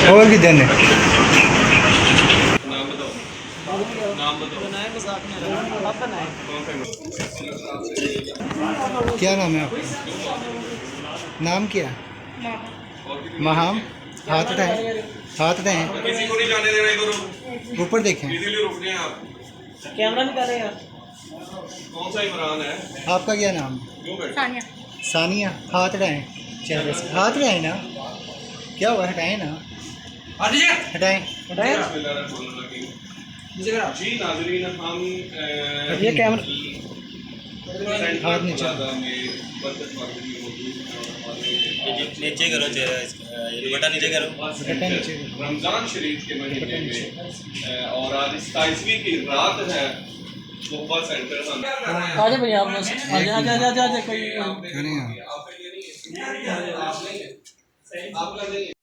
और किधर ने? नाम बताओ। नाम बताओ। क्या नाम है आपका? नाम क्या? महाम। हाथ उठाएं, हाथ उठाएं, किसी को नहीं जाने देना इधर। ऊपर देखें। इसीलिए रुक रहे हैं आप। कैमरा निकाले यार। कौन सा इमरान है? आपका क्या नाम? क्यों बैठे? सानिया। सानिया। हाथ उठाएं चेहरे से, हाथ उठाएं ना। क्या हुआ? हटाएं ना, हटाएं। जी नाज़रीन, हम ये कैमरा सेंट्रल हाथ नीचे। प्लाजा में बरकत मार्केट में मौजूद हैं और हमारे नीचे करो चेहरा इसका, ये दुपट्टा नीचे करो। दुपट्टा नीचे करो। रमज़ान शरीफ के महीने में और आज 27वीं की रात है। मोहब्बत सेंटर हम आजा भैया आप बस आजा आजा आजा आजा कोई क्या नहीं है? आप नहीं है। आप नहीं है।